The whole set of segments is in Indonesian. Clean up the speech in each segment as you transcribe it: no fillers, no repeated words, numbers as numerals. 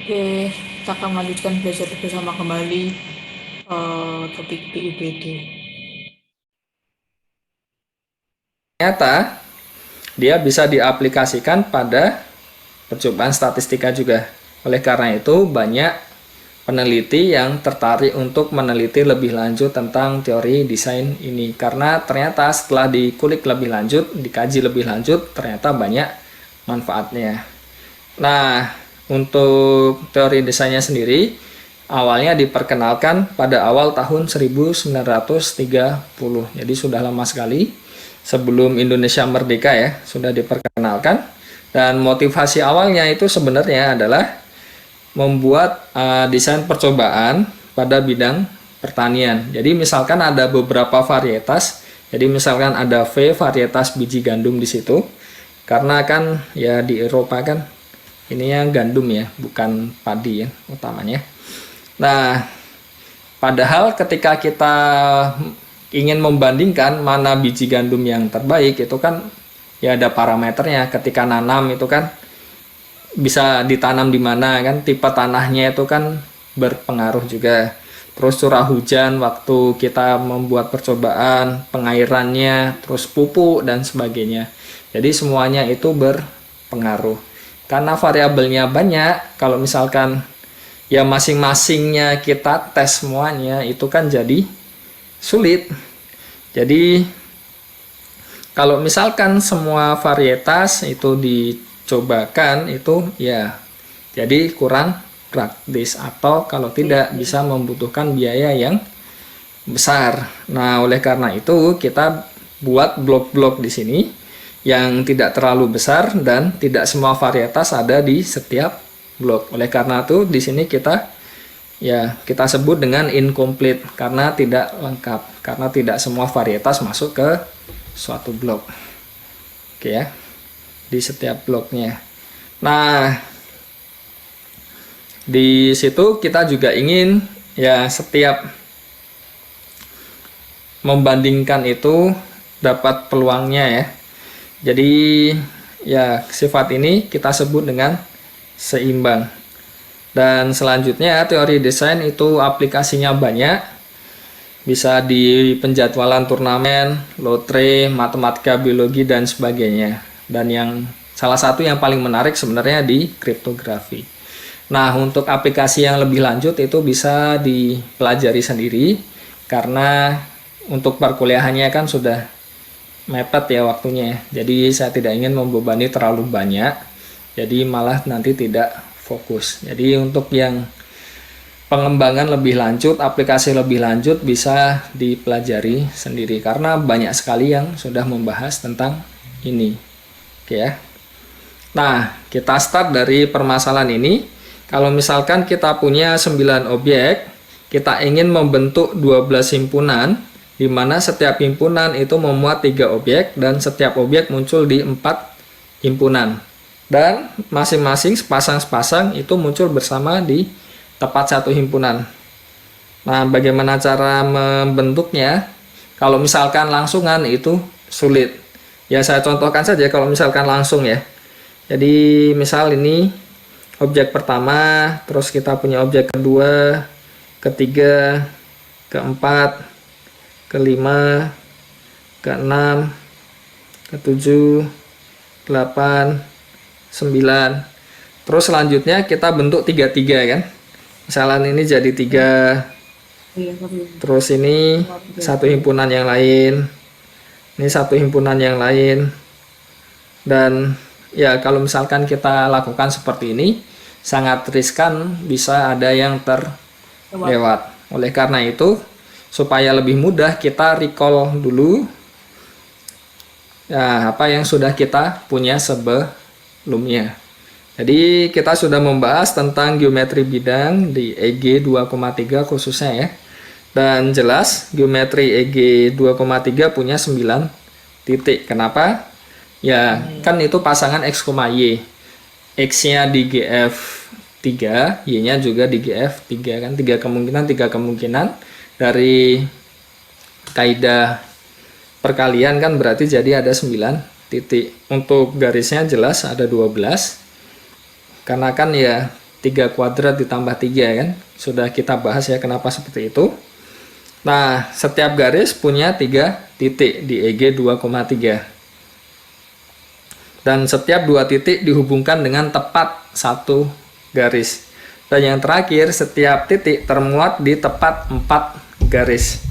Oke, kita akan melanjutkan belajar bersama kembali topik PIBD. Ternyata dia bisa diaplikasikan pada percobaan statistika juga. Oleh karena itu, banyak peneliti yang tertarik untuk meneliti lebih lanjut tentang teori desain ini. Karena ternyata setelah dikulik lebih lanjut, dikaji lebih lanjut, ternyata banyak manfaatnya. Nah, untuk teori desainnya sendiri, awalnya diperkenalkan pada awal tahun 1930. Jadi sudah lama sekali sebelum Indonesia merdeka ya, sudah diperkenalkan. Dan motivasi awalnya itu sebenarnya adalah membuat desain percobaan pada bidang pertanian. Jadi misalkan ada beberapa varietas. Jadi misalkan ada V varietas biji gandum di situ. Karena kan ya di Eropa kan ininya gandum ya, bukan padi ya utamanya. Nah, padahal ketika kita ingin membandingkan mana biji gandum yang terbaik itu kan ya ada parameternya. Ketika nanam itu kan bisa ditanam di mana kan, tipe tanahnya itu kan berpengaruh juga. Terus curah hujan waktu kita membuat percobaan, pengairannya, terus pupuk dan sebagainya. Jadi semuanya itu berpengaruh. Karena variabelnya banyak, kalau misalkan ya masing-masingnya kita tes semuanya itu kan jadi sulit. Jadi kalau misalkan semua varietas itu dicobakan itu ya jadi kurang praktis atau kalau tidak bisa membutuhkan biaya yang besar. Nah, oleh karena itu kita buat blok-blok di sini yang tidak terlalu besar dan tidak semua varietas ada di setiap blok. Oleh karena itu di sini kita sebut dengan incomplete karena tidak lengkap, karena tidak semua varietas masuk ke suatu blok. Oke ya, di setiap bloknya. Nah, di situ kita juga ingin ya setiap membandingkan itu dapat peluangnya ya. Jadi ya sifat ini kita sebut dengan seimbang. Dan selanjutnya teori desain itu aplikasinya banyak. Bisa di penjadwalan turnamen, lotre, matematika, biologi dan sebagainya. Dan yang salah satu yang paling menarik sebenarnya di kriptografi. Nah, untuk aplikasi yang lebih lanjut itu bisa dipelajari sendiri karena untuk perkuliahannya kan sudah mepet ya waktunya. Jadi saya tidak ingin membebani terlalu banyak. Jadi malah nanti tidak fokus. Jadi untuk yang pengembangan lebih lanjut, aplikasi lebih lanjut bisa dipelajari sendiri karena banyak sekali yang sudah membahas tentang ini. Oke ya. Nah, kita start dari permasalahan ini. Kalau misalkan kita punya 9 objek, kita ingin membentuk 12 himpunan, di mana setiap himpunan itu memuat 3 objek, dan setiap objek muncul di 4 himpunan. Dan masing-masing sepasang-sepasang itu muncul bersama di tepat satu himpunan. Nah, bagaimana cara membentuknya? Kalau misalkan langsungan itu sulit. Ya, saya contohkan saja kalau misalkan langsung ya. Jadi misal ini objek pertama, terus kita punya objek kedua, ketiga, keempat, kelima, keenam, ketujuh, 8, 9. Terus selanjutnya kita bentuk tiga-tiga kan. Misalnya ini jadi 3, terus ini satu himpunan yang lain, ini satu himpunan yang lain. Dan ya kalau misalkan kita lakukan seperti ini sangat riskan bisa ada yang terlewat. Oleh karena itu supaya lebih mudah kita recall dulu ya apa yang sudah kita punya sebelumnya. Jadi kita sudah membahas tentang geometri bidang di EG 2,3 khususnya ya. Dan jelas geometri EG 2,3 punya 9 titik. Kenapa? Ya, kan itu pasangan X, Y. X-nya di GF 3, Y-nya juga di GF 3 kan. 3 kemungkinan dari kaidah perkalian kan berarti jadi ada 9 titik. Untuk garisnya jelas ada 12. Karena kan ya 3 kuadrat ditambah 3 kan. Sudah kita bahas ya kenapa seperti itu. Nah, setiap garis punya 3 titik di EG 2,3. Dan setiap 2 titik dihubungkan dengan tepat 1 garis. Dan yang terakhir, setiap titik termuat di tepat 4 garis.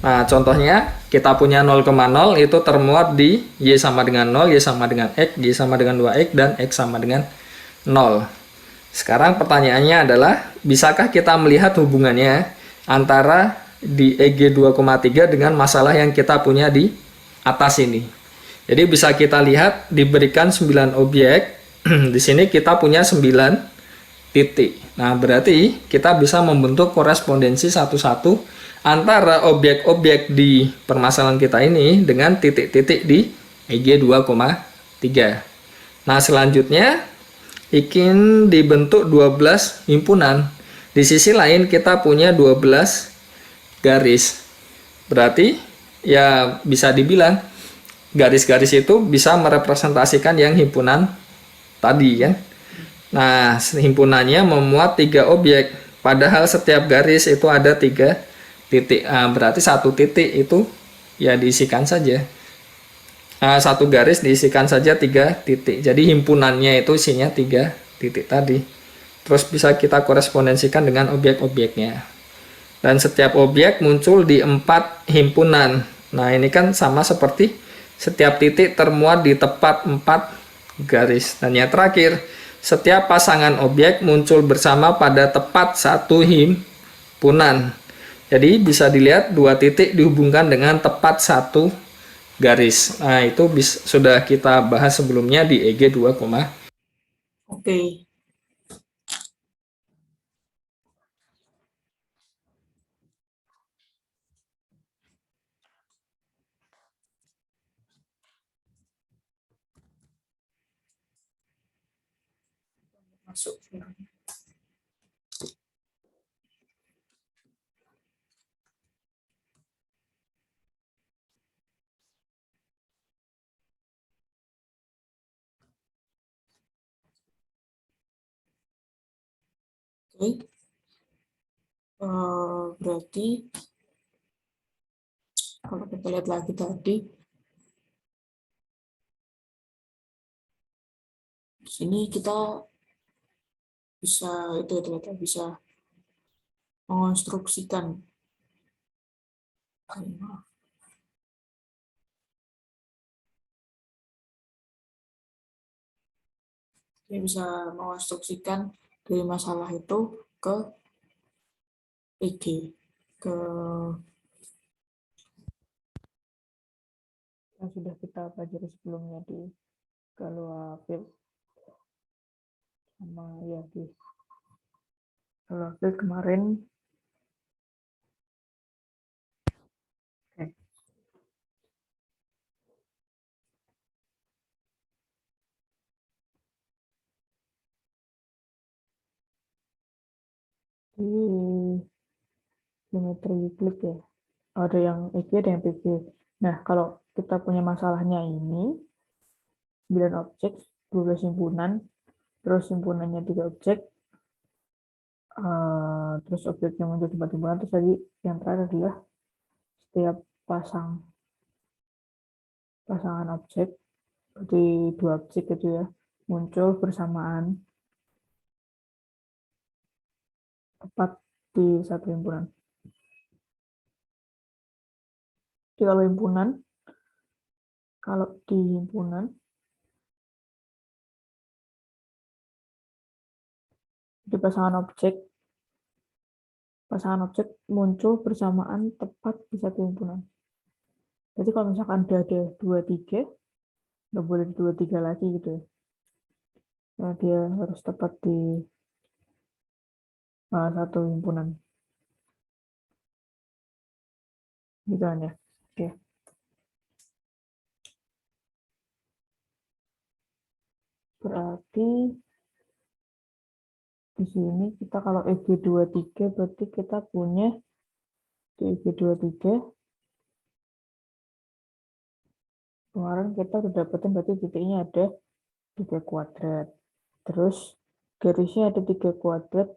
Nah, contohnya kita punya 0,0 itu termuat di Y sama dengan 0, Y sama dengan X, Y sama dengan 2X, dan X sama dengan 0. Sekarang pertanyaannya adalah, bisakah kita melihat hubungannya antara di EG 2,3 dengan masalah yang kita punya di atas ini? Jadi bisa kita lihat diberikan 9 objek, di sini kita punya 9 titik. Nah, berarti kita bisa membentuk korespondensi satu-satu antara objek-objek di permasalahan kita ini dengan titik-titik di EG 2,3. Nah, selanjutnya ingin dibentuk 12 himpunan. Di sisi lain kita punya 12 garis. Berarti ya bisa dibilang garis-garis itu bisa merepresentasikan yang himpunan tadi kan. Nah, himpunannya memuat 3 objek. Padahal setiap garis itu ada 3 titik. Nah, berarti 1 titik itu ya diisikan saja. Satu garis diisikan saja 3 titik. Jadi himpunannya itu isinya 3 titik tadi. Terus bisa kita korespondensikan dengan objek-objeknya. Dan setiap objek muncul di 4 himpunan. Nah, ini kan sama seperti setiap titik termuat di tepat 4 garis. Dan yang terakhir, setiap pasangan objek muncul bersama pada tepat 1 himpunan. Jadi bisa dilihat 2 titik dihubungkan dengan tepat 1 garis. Nah, itu sudah kita bahas sebelumnya di EG 2, Oke. Masuk. Oke. Berarti kalau kita lihat lagi tadi, di sini kita bisa bisa mengonstruksikan dia bisa mengonstruksikan dari masalah itu ke EG, ke yang sudah kita pelajari sebelumnya di Galois Field sama ya di Galois Field kemarin. Oke. Di geometri Euclid ya, ada yang EG ada yang PG. Nah, kalau kita punya masalahnya ini 9 objek 12 himpunan, terus himpunannya 3 objek, terus objeknya muncul di himpunan, terus tadi yang terakhir adalah setiap pasangan objek di 2 objek gitu ya muncul bersamaan tepat di satu himpunan. Jadi kalau di himpunan di pasangan objek muncul bersamaan tepat di satu himpunan. Jadi kalau misalkan ada 2, 3, nggak boleh 2, 3 lagi gitu ya. Nah, dia harus tepat di satu himpunan. Gitu kan ya. Oke. Berarti di sini kita kalau EG 23 berarti kita punya di EG 23 kemarin kita udah dapetin berarti titiknya ada 3 kuadrat. Terus G garisnya ada 3 kuadrat,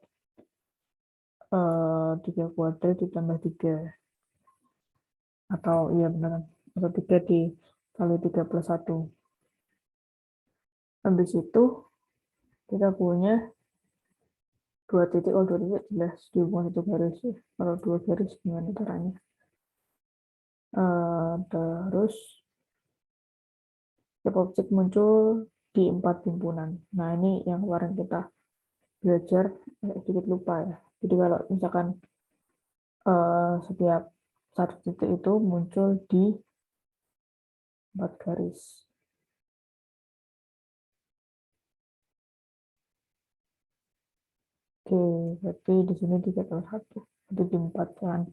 3 kuadrat ditambah 3, atau iya benar, atau 3 dikali 3 plus 1. Habis itu kita punya 2 titik, 2 titik jelas dihubungkan 1 garis ya. Kalau 2 garis gimana caranya? Terus setiap objek muncul di 4 himpunan. Nah, ini yang kemarin kita belajar, sedikit lupa ya. Jadi kalau misalkan setiap satu titik itu muncul di 4 garis. Oke, berarti di sini 3 plus 1, itu di 4 kan.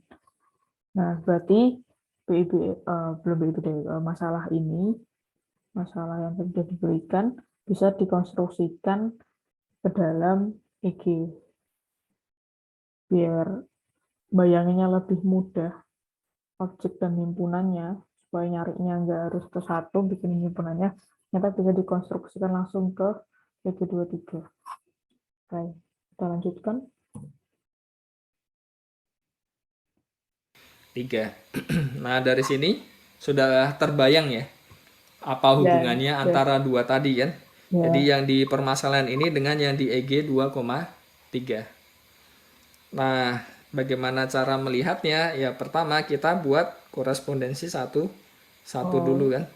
Nah, berarti belum BIBD, masalah ini, masalah yang sudah diberikan, bisa dikonstruksikan ke dalam EG. Biar bayanginnya lebih mudah, objek dan himpunannya, supaya nyarinya nggak harus ke satu, bikin himpunannya, ternyata bisa dikonstruksikan langsung ke EG23. Oke, kita lanjutkan. 3. Nah, dari sini sudah terbayang ya apa hubungannya antara dua tadi kan. Jadi yang di permasalahan ini dengan yang di EG 2,3. Nah, bagaimana cara melihatnya? Ya, pertama kita buat korespondensi satu dulu kan.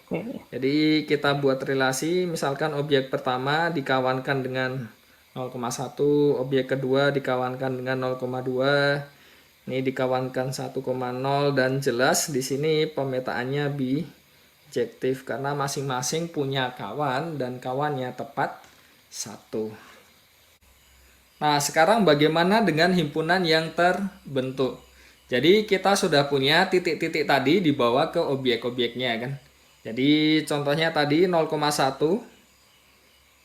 Jadi kita buat relasi, misalkan objek pertama dikawankan dengan 0,1, objek kedua dikawankan dengan 0,2, ini dikawankan 1,0, dan jelas di sini pemetaannya bijektif karena masing-masing punya kawan dan kawannya tepat 1. Nah, sekarang bagaimana dengan himpunan yang terbentuk? Jadi kita sudah punya titik-titik tadi dibawa ke objek-objeknya kan. Jadi contohnya tadi 0,1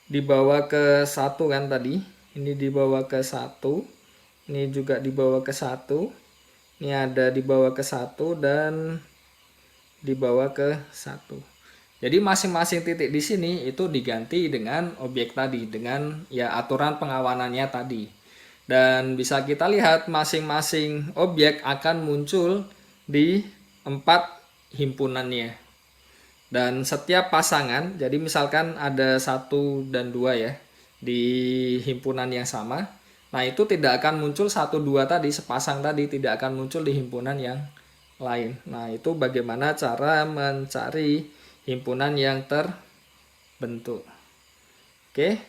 dibawa ke 1 kan tadi. Ini dibawa ke 1. Ini juga dibawa ke 1. Ini ada dibawa ke 1 dan dibawa ke 1. Jadi masing-masing titik di sini itu diganti dengan objek tadi, dengan ya aturan pengawanannya tadi. Dan bisa kita lihat masing-masing objek akan muncul di 4 himpunannya. Dan setiap pasangan, jadi misalkan ada 1 dan 2 ya, di himpunan yang sama. Nah, itu tidak akan muncul 1, 2 tadi, sepasang tadi tidak akan muncul di himpunan yang lain. Nah, itu bagaimana cara mencari himpunan yang terbentuk. Oke.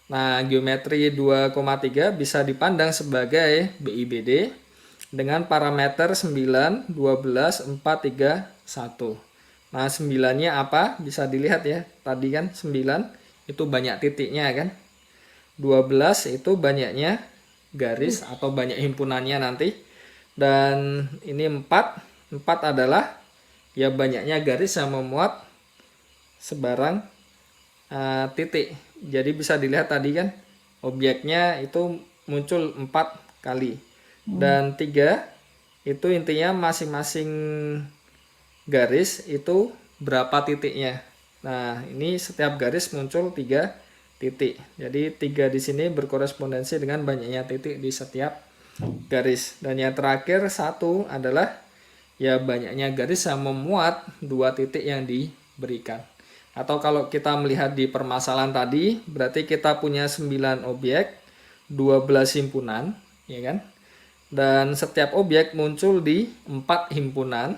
Nah, geometri 2,3 bisa dipandang sebagai BIBD dengan parameter 9, 12, 4, 3, 1. Nah, 9-nya apa? Bisa dilihat ya. Tadi kan 9 itu banyak titiknya kan. 12 itu banyaknya garis atau banyak himpunannya nanti. Dan ini 4. 4 adalah ya banyaknya garis yang memuat sebarang titik. Jadi bisa dilihat tadi kan objeknya itu muncul 4 kali. Dan 3 itu intinya masing-masing garis itu berapa titiknya. Nah, ini setiap garis muncul 3 titik. Jadi 3 di sini berkorespondensi dengan banyaknya titik di setiap garis. Dan yang terakhir 1 adalah ya banyaknya garis yang memuat 2 titik yang diberikan. Atau kalau kita melihat di permasalahan tadi, berarti kita punya 9 objek, 12 himpunan, ya kan? Dan setiap objek muncul di 4 himpunan.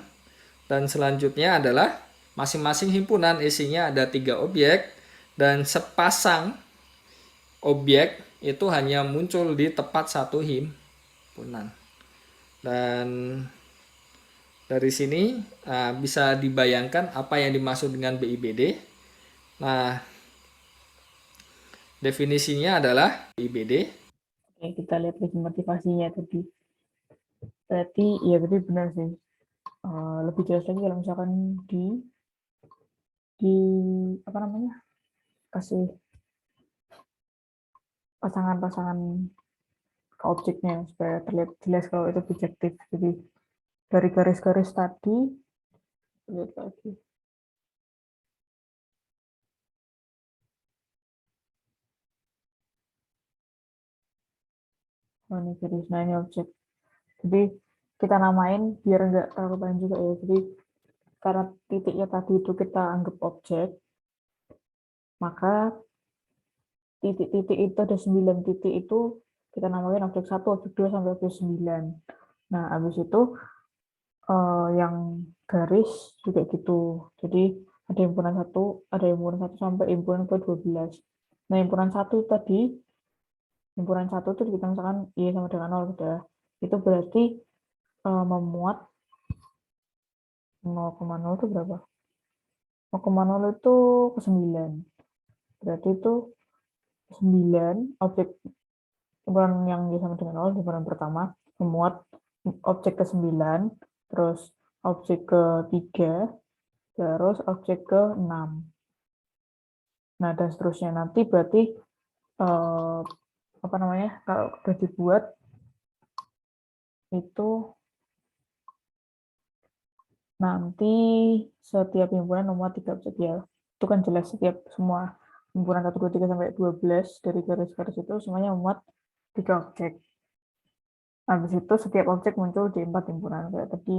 Dan selanjutnya adalah masing-masing himpunan isinya ada 3 objek. Dan sepasang objek itu hanya muncul di tepat 1 himpunan. Dan dari sini bisa dibayangkan apa yang dimaksud dengan BIBD. Nah, definisinya adalah BIBD. Oke, kita lihat lagi motivasinya tadi. Berarti benar sih. Lebih jelas lagi kalau misalkan di apa namanya, kasih pasangan-pasangan ke objeknya supaya terlihat jelas kalau itu bijektif. Jadi dari garis-garis tadi lihat lagi. Oh, ini garis. Nah, ini objek. Jadi kita namain biar nggak terlalu panjang juga ya. Jadi karena titiknya tadi itu kita anggap objek, maka titik-titik itu ada 9 titik itu kita namain objek 1, objek 2 sampai objek 9. Nah, habis itu yang garis juga gitu. Jadi ada himpunan 1, ada himpunan 1 sampai himpunan ke-12. Nah, himpunan 1 tadi, himpunan 1 itu kita misalkan Y sama dengan 0 gitu ya. Itu berarti memuat 0,0 itu berapa? 0,0 itu ke 9. Berarti itu 9 objek himpunan yang Y sama dengan 0, himpunan pertama, memuat objek ke-9, terus objek ke-3, terus objek ke-6. Nah, dan seterusnya. Nanti berarti apa namanya, kalau sudah dibuat itu nanti setiap himpunan nomor 3 objek ya. Itu kan jelas setiap semua himpunan 1, 2, 3 sampai 12 dari garis-garis itu semuanya memuat 3 objek. Habis itu setiap objek muncul di 4 himpunan kayak tadi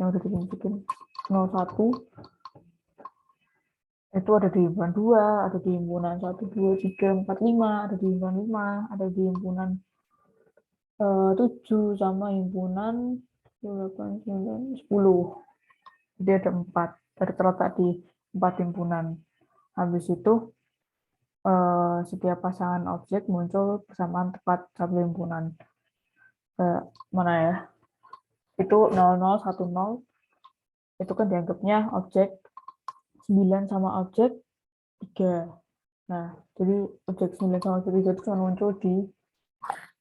yang udah dibikin 01 itu ada di himpunan 2, ada di himpunan 1, 2, 3, 4, 5, ada di himpunan 5, ada di himpunan 7 sama himpunan 8, 9, 10. Jadi ada 4 terletak di 4 himpunan. Habis itu setiap pasangan objek muncul bersamaan tepat satu himpunan. Mana ya? Itu 00, 10 itu kan dianggapnya objek 9 sama objek 3. Nah, jadi objek 9 sama objek 3 itu cuma muncul di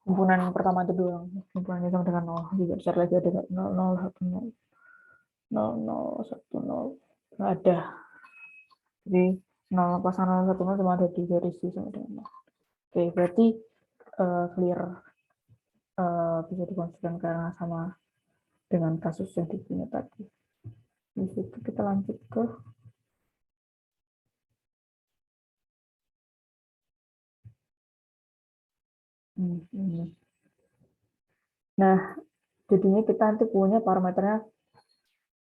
himpunan pertama itu doang. Himpunan yang sama dengan 0. Juga cari lagi ada 00, 10, 00, 10. Nggak ada. Jadi 0 pasangan 0, 10 cuma ada di garis C sama dengan 0. Oke, berarti clear, bisa dikonsisten karena sama dengan kasus yang dipunya tadi. Di situ kita lanjut ke ini. Nah, jadinya kita nanti punya parameternya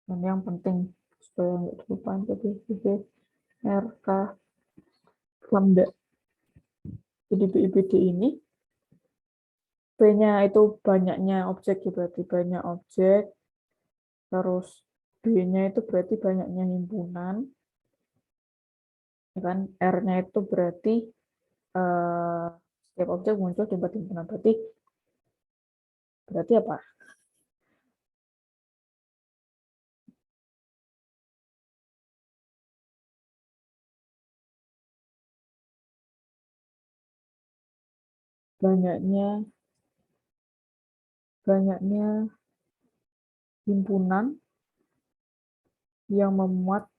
dan yang penting supaya nggak kelupaan jadi RK lambda. Jadi BIBD ini B-nya itu banyaknya objek ya, berarti banyak objek, terus B-nya itu berarti banyaknya himpunan, ya kan? R-nya itu berarti setiap objek muncul di 4 himpunan. Berarti apa? Banyaknya himpunan yang memuat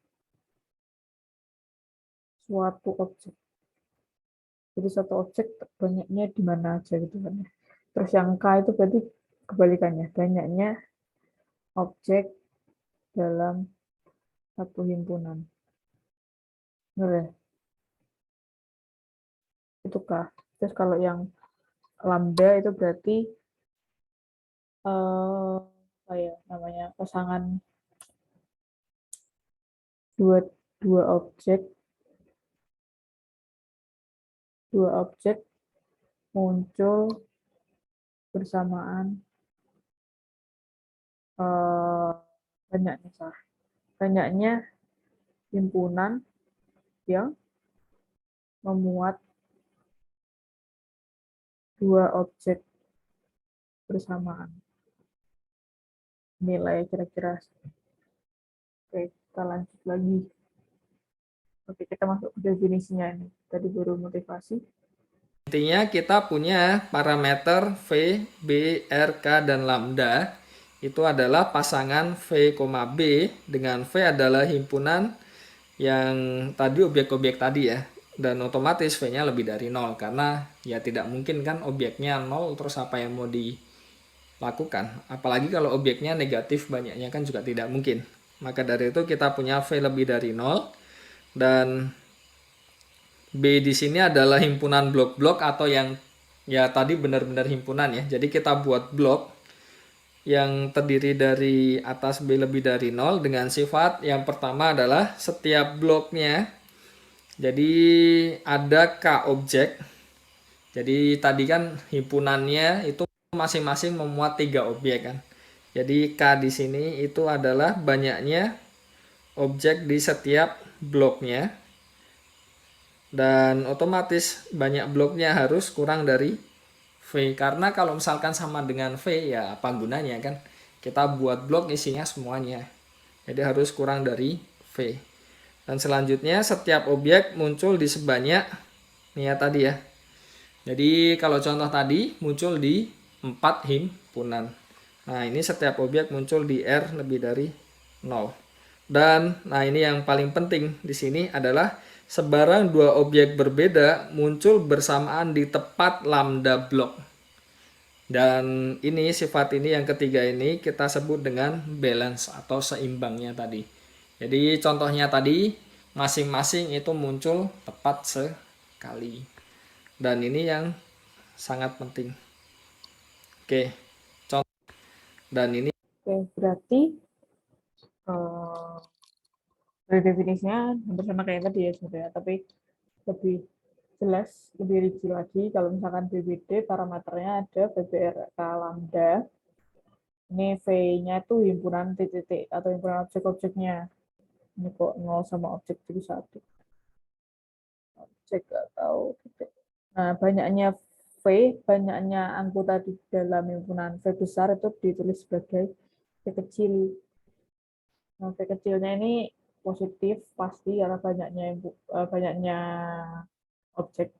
suatu objek. Jadi satu objek banyaknya di mana aja gitu kan. Terus yang K itu berarti kebalikannya, banyaknya objek dalam satu himpunan. Benar ya? Itu K. Terus kalau yang lambda itu berarti apa ya namanya, pasangan dua objek muncul bersamaan banyaknya himpunan yang memuat dua objek bersamaan. Nilai kira-kira. Oke, kita lanjut lagi. Oke, kita masuk ke definisinya ini. Tadi baru motivasi. Intinya kita punya parameter V, B, R, K, dan lambda. Itu adalah pasangan V, B, dengan V adalah himpunan yang tadi objek-objek tadi ya. Dan otomatis V-nya lebih dari 0 karena ya tidak mungkin kan objeknya 0 terus apa yang mau dilakukan. Apalagi kalau objeknya negatif banyaknya kan juga tidak mungkin. Maka dari itu kita punya V lebih dari 0 dan B di sini adalah himpunan blok-blok atau yang ya tadi benar-benar himpunan ya. Jadi kita buat blok yang terdiri dari atas B lebih dari 0 dengan sifat yang pertama adalah setiap bloknya. Jadi ada K objek. Jadi tadi kan himpunannya itu masing-masing memuat 3 objek kan. Jadi K di sini itu adalah banyaknya objek di setiap bloknya. Dan otomatis banyak bloknya harus kurang dari V. Karena kalau misalkan sama dengan V ya apa gunanya kan. Kita buat blok isinya semuanya. Jadi harus kurang dari V. Dan selanjutnya setiap objek muncul di sebanyak ini ya tadi ya. Jadi kalau contoh tadi muncul di 4 himpunan. Nah ini setiap objek muncul di R lebih dari 0. Dan nah ini yang paling penting di sini adalah sebarang dua objek berbeda muncul bersamaan di tepat lambda blok. Dan ini sifat ini yang ketiga ini kita sebut dengan balance atau seimbangnya tadi. Jadi contohnya tadi masing-masing itu muncul tepat sekali. Dan ini yang sangat penting. Oke, contoh dan ini Oke, berarti dari definisinya hampir sama kayak tadi ya sebenarnya, tapi lebih jelas, lebih rinci lagi. Kalau misalkan BBD parameternya ada BBRK lambda. Ini V-nya itu himpunan titik-titik atau himpunan objek-objeknya. Ini kok 0 sama objek jadi 1. Objek atau titik. Nah, banyaknya anggota di dalam himpunan V besar itu ditulis sebagai V kecil. Nah, V kecilnya ini positif pasti karena banyaknya objek,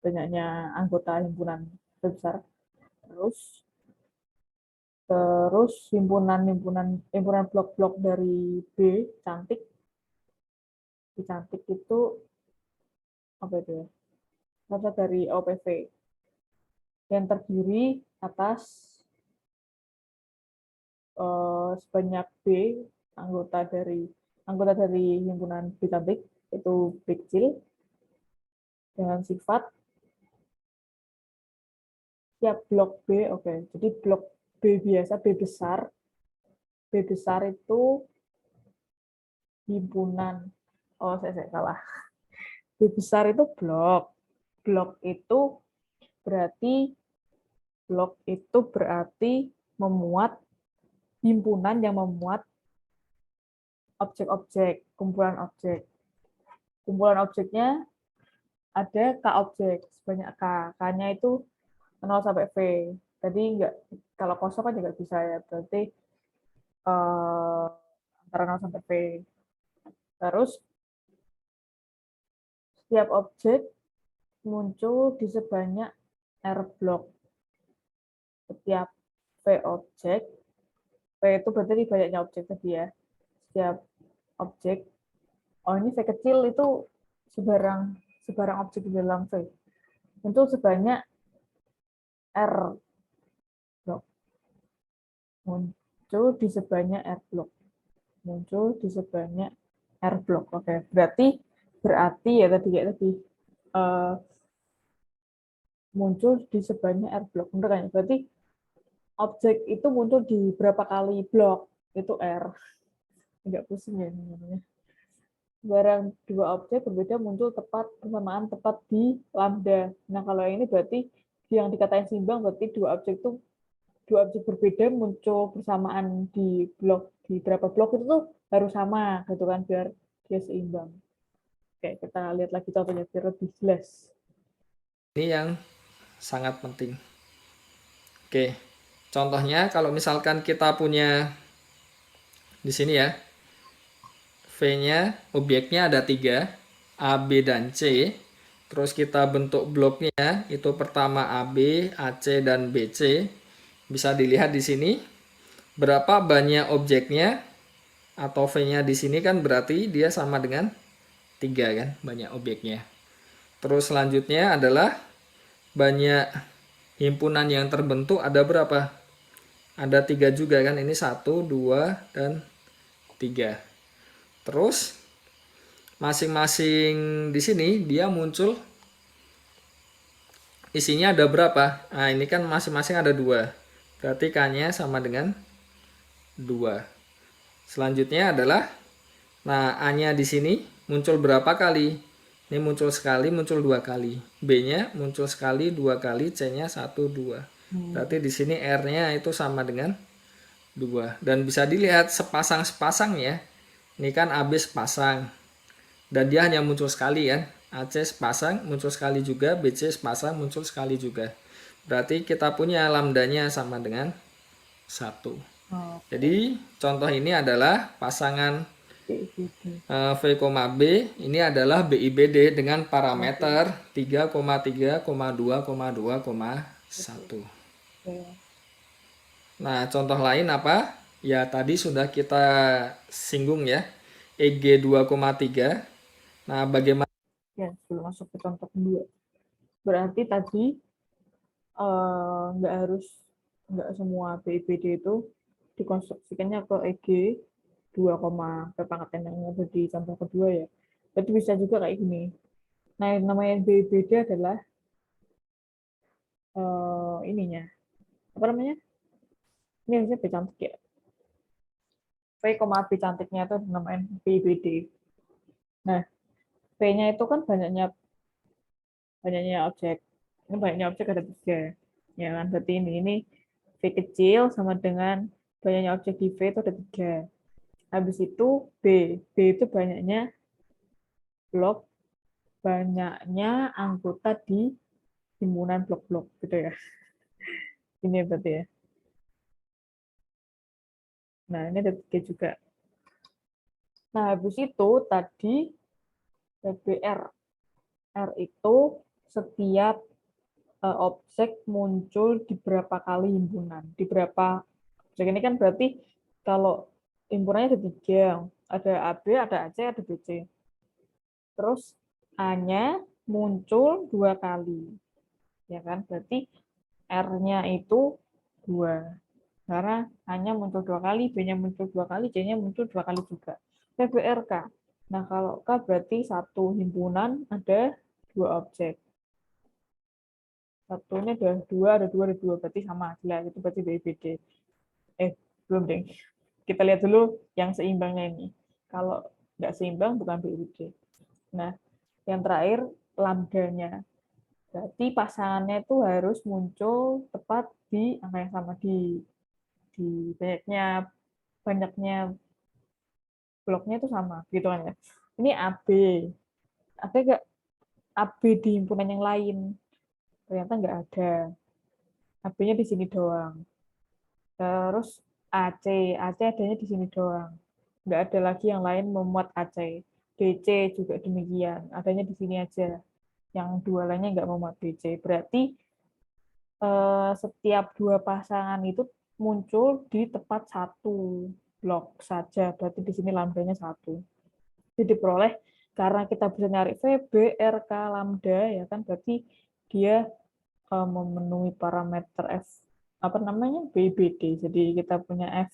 banyaknya anggota himpunan V besar. Terus himpunan blok-blok dari B cantik itu apa itu ya? Berasal dari OPV yang terdiri atas sebanyak B anggota dari himpunan B cantik itu B kecil dengan sifat tiap blok B. Oke, jadi blok B biasa B besar itu himpunan. Oh, saya salah. B besar itu blok. Blok itu berarti memuat himpunan yang memuat objek-objek, kumpulan objek. Kumpulan objeknya ada K objek, sebanyak K. K-nya itu 0 sampai V. Tadi enggak, kalau kosong kan juga bisa ya, berarti antara 0 sampai V. Terus setiap objek muncul di sebanyak R blok. Setiap V objek, V itu berarti banyaknya objek tadi ya. Setiap objek, oh ini V kecil itu sebarang objek di dalam V. Muncul sebanyak R blok. Muncul di sebanyak R blok. Muncul di sebanyak R blok. Oke, berarti ya tadi kayak tadi muncul di sebanyak R blok. Benar kan? Berarti objek itu muncul di berapa kali blok itu R. Enggak pusing ya namanya. Barang dua objek berbeda muncul bersamaan tepat di lambda. Nah, kalau yang ini berarti yang dikatain seimbang berarti dua objek berbeda muncul bersamaan di berapa blok itu tuh harus sama gitu kan biar dia seimbang. Oke, kita lihat lagi contohnya biar lebih jelas. ini yang sangat penting. Oke, contohnya kalau misalkan kita punya di sini ya, V-nya objeknya ada 3, A, B, dan C. Terus kita bentuk bloknya, itu pertama AB, AC, dan BC. Bisa dilihat di sini berapa banyak objeknya atau V-nya di sini kan berarti dia sama dengan 3 kan, banyak objeknya. Terus selanjutnya adalah banyak himpunan yang terbentuk ada berapa? Ada 3 juga kan, ini 1, 2, dan 3. Terus masing-masing di sini dia muncul isinya ada berapa? Nah, ini kan masing-masing ada 2. Berarti K-nya sama dengan 2. Selanjutnya adalah, nah, A-nya di sini muncul berapa kali? Ini muncul sekali, muncul 2 kali. B-nya muncul sekali, 2 kali, C-nya 1, 2. Berarti di sini R-nya itu sama dengan 2. Dan bisa dilihat sepasang-sepasang ya. Ini kan AB sepasang. Dan dia hanya muncul sekali kan. AC sepasang, muncul sekali juga. BC sepasang, muncul sekali juga. Berarti kita punya lambdanya sama dengan 1. Oke. Jadi contoh ini adalah pasangan BIBD. V, B. Ini adalah BIBD dengan parameter 3,3, 2,2, 1. Oke. Nah, contoh lain apa? Ya, tadi sudah kita singgung ya. EG 2,3. Nah, bagaimana? Ya, sebelum masuk ke contoh kedua. Berarti tadi nggak semua BIBD itu dikonstruksikannya ke EG 2, P pangkat N yang ada di contoh kedua ya. Berarti bisa juga kayak gini. Nah, yang namanya BIBD adalah ininya. Apa namanya? Ini harusnya B cantik ya. V, B cantiknya itu namanya BIBD. Nah, V-nya itu kan banyaknya objek. Ini banyaknya objek ada 3. Ya kan, berarti ini V kecil sama dengan banyaknya objek di V itu ada 3. Habis itu B. B itu banyaknya blok, banyaknya anggota di himpunan blok-blok gitu ya. Ini berarti ya. Nah, ini ada 3 juga. Nah, habis itu tadi PBR. R itu setiap objek muncul di berapa kali himpunan. Di berapa objek ini kan berarti kalau himpunannya ada 3. Ada AB, ada AC, ada BC. Terus A-nya muncul 2 kali. Ya kan? Berarti R-nya itu 2. Karena A-nya muncul 2 kali, B-nya muncul 2 kali, C-nya muncul 2 kali juga. PBRK. Nah, kalau K berarti satu himpunan ada 2 objek. Satunya ada dua, berarti sama. Jelas, itu berarti BIBD. Belum deh. Kita lihat dulu yang seimbangnya ini. Kalau nggak seimbang, bukan BIBD. Nah, yang terakhir, lambdanya. Berarti pasangannya itu harus muncul tepat di angka yang sama, di banyaknya bloknya itu sama, gitu kan ya. Ini AB. Ada nggak AB di himpunan yang lain? Ternyata nggak ada. AB-nya di sini doang. Terus AC, AC adanya di sini doang. Nggak ada lagi yang lain memuat AC. DC juga demikian, adanya di sini aja. Yang 2 lainnya nggak memuat DC. Berarti setiap 2 pasangan itu muncul di tepat 1 blok saja. Berarti di sini lambdanya 1. Jadi diperoleh karena kita bisa nyari VB, RK, lambda, ya kan, berarti dia memenuhi parameter F, apa namanya, BIBD. Jadi kita punya F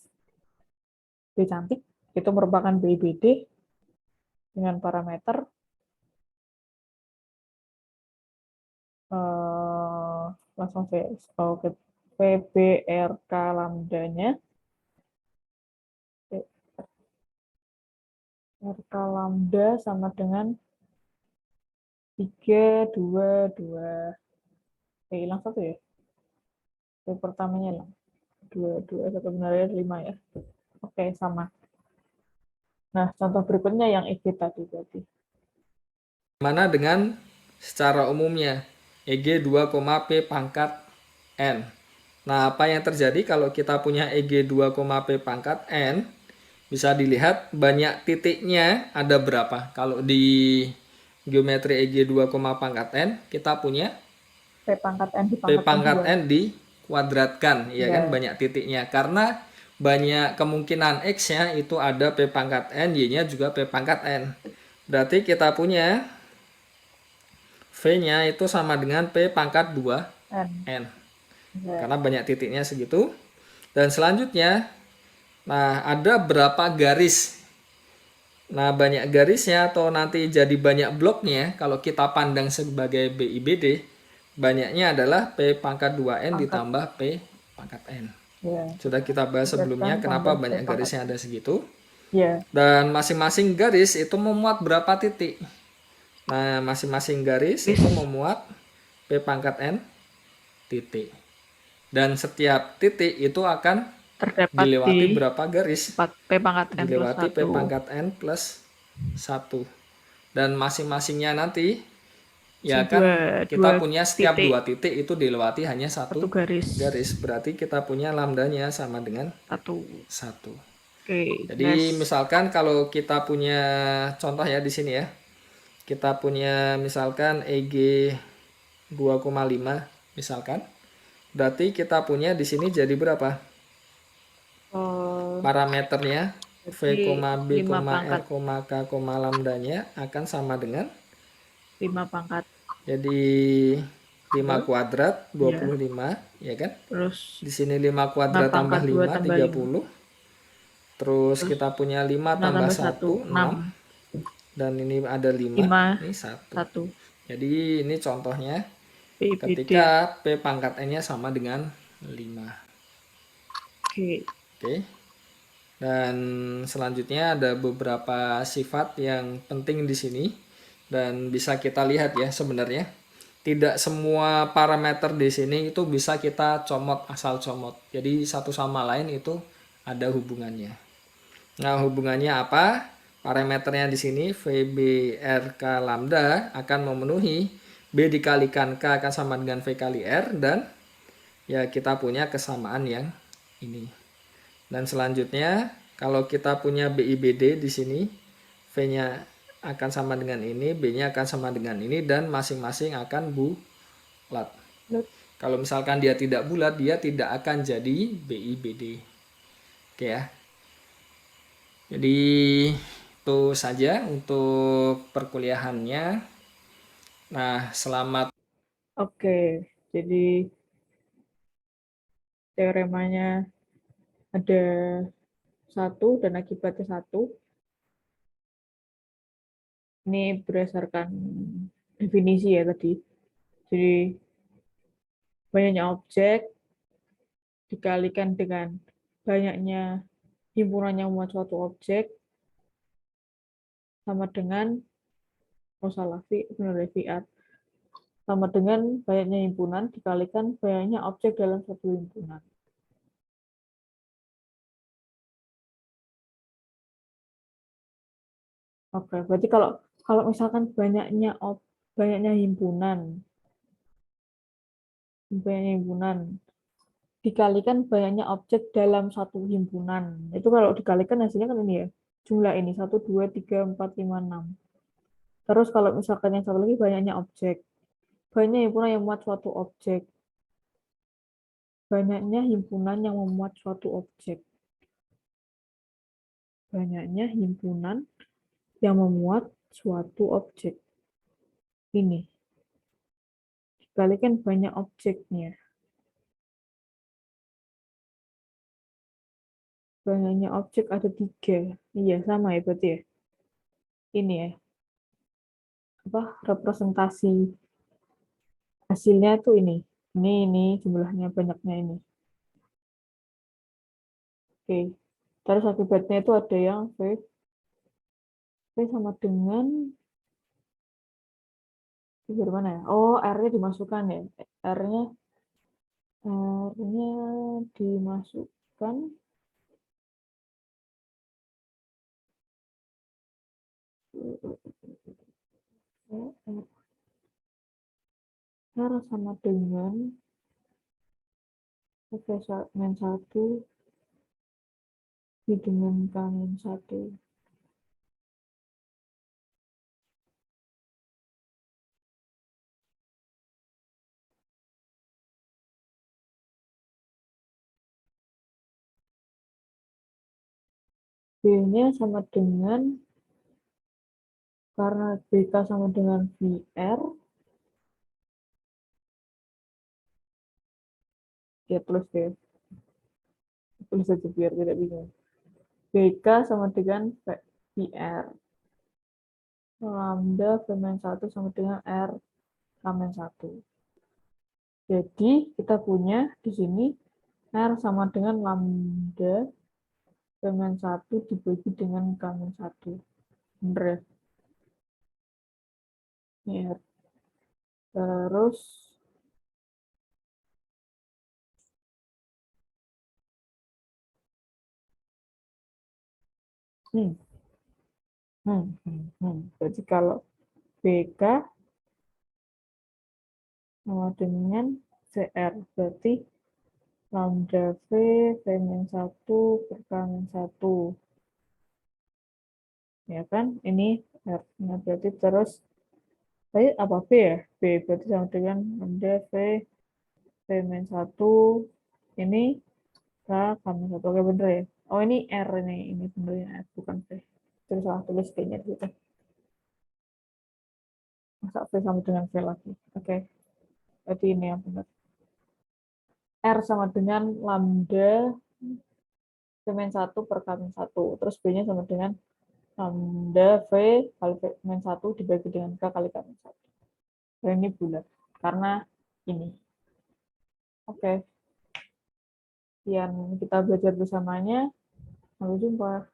B cantik, itu merupakan BIBD dengan parameter langsung oke, VBRK lambdanya, RK lambda sama dengan 3, 2, 2. Hilang 1 ya? Pertamanya hilang. 2, 2, 1 benarnya 5 ya. Oke, sama. Nah, contoh berikutnya yang EG tadi berarti. Mana dengan secara umumnya EG 2, P pangkat N. Nah, apa yang terjadi kalau kita punya EG 2, P pangkat N? Bisa dilihat banyak titiknya ada berapa. Kalau di geometri EG 2, pangkat N, kita punya P pangkat N di P pangkat N pangkat 2. N dikuadratkan, ya kan, banyak titiknya. Karena banyak kemungkinan X-nya itu ada P pangkat N, Y-nya juga P pangkat N. Berarti kita punya V-nya itu sama dengan P pangkat 2 N. Karena banyak titiknya segitu. Dan selanjutnya, nah, ada berapa garis. Nah, banyak garisnya atau nanti jadi banyak bloknya kalau kita pandang sebagai BIBD. banyaknya adalah P pangkat 2N Pangkat. ditambah P pangkat N. Ya, Sudah kita bahas sebelumnya dikalikan kenapa tambah P banyak pangkat. garisnya ada segitu. Ya, Dan masing-masing garis itu memuat berapa titik. Nah, masing-masing garis garis itu memuat P pangkat N titik. Dan setiap titik itu akan terdapat dilewati di berapa garis? P pangkat N plus Dilewati P 1. pangkat N plus 1. Dan masing-masingnya nanti, ya kan, kita punya setiap titik, 2 titik itu dilewati hanya satu satu garis. garis. Berarti kita punya lambdanya sama dengan 1. 1. Oke, Jadi next. misalkan kalau kita punya contoh ya di sini ya. Kita punya misalkan EG 2,5 misalkan. Berarti kita punya di sini jadi berapa? Parameternya V, B, 5 R, pangkat. K, lambdanya akan sama dengan 5 pangkat. jadi 5 kuadrat 25 ya kan? Terus Di sini 5 kuadrat 6 tambah pangkat 2 5 tambah 30. Terus Terus kita punya 5 6 tambah tambah 1 1, 6. 6. Dan ini ada 5, 5, ini 1. 1. Jadi ini contohnya PIBD. ketika P pangkat N-nya sama dengan 5. Oke. Oke. Dan selanjutnya ada beberapa sifat yang penting di sini dan bisa kita lihat ya sebenarnya. Tidak semua parameter di sini itu bisa kita comot asal comot. Jadi satu sama lain itu ada hubungannya. Nah, hubungannya apa? Parameternya di sini V, B, R, K, lambda akan memenuhi B dikalikan K akan sama dengan V kali R dan ya kita punya kesamaan yang ini. Dan selanjutnya kalau kita punya BIBD di sini V-nya akan sama dengan ini, B-nya akan sama dengan ini dan masing-masing akan bulat. Kalau misalkan dia tidak bulat, dia tidak akan jadi BIBD. Oke ya. Jadi itu saja untuk perkuliahannya. Nah, selamat. Oke, jadi teoremanya ada 1 dan akibatnya 1. Ini berdasarkan definisi ya tadi. Jadi banyaknya objek dikalikan dengan banyaknya himpunan yang memuat suatu objek sama dengan VR sama dengan banyaknya himpunan dikalikan banyaknya objek dalam satu himpunan. Oke, berarti kalau misalkan banyaknya himpunan dikalikan banyaknya objek dalam satu himpunan. Itu kalau dikalikan hasilnya kan ini ya. Jumlah ini 1, 2, 3, 4, 5, 6. Terus kalau misalkan yang satu lagi banyaknya objek. Banyak himpunan yang memuat suatu objek. Banyaknya himpunan yang memuat suatu objek. Banyaknya himpunan yang memuat suatu objek. Ini. Dikalikan banyak objeknya. Banyaknya objek ada 3. Iya, sama ya berarti ya. Ini ya. Representasi hasilnya tuh ini. Ini jumlahnya banyaknya ini. Oke. Terus akibatnya itu ada yang V sama dengan gimana ya? Oh, R-nya dimasukkan ya. R-nya dimasukkan R sama dengan V-1 dengan K-1. B-nya sama dengan, karena BK sama dengan VR, ya tulis deh. Tulis aja biar tidak bingung. BK sama dengan VR. Lambda V-1 sama dengan R K-1. Jadi kita punya di sini R sama dengan lambda P-1 dibagi dengan K-1. Bener ya? Ini R. Terus Jadi kalau BK sama dengan CR, berarti lambda V V-1 per K-1. Ya kan? Ini R. Nah, berarti terus tadi apa B ya? B berarti sama dengan lambda V V-1 ini K K-1. Oke, bener ya? Oh, ini R ini bener ya, R, bukan V. Terus salah tulis kayaknya gitu. Masa V sama dengan V lagi? Oke, berarti ini yang benar. R sama dengan lambda V-1 per K-1. Terus B-nya sama dengan lambda V kali V-1 dibagi dengan K kali K-1. Dan ini bulat, karena ini. Oke. Sekian kita belajar bersamanya. Sampai jumpa.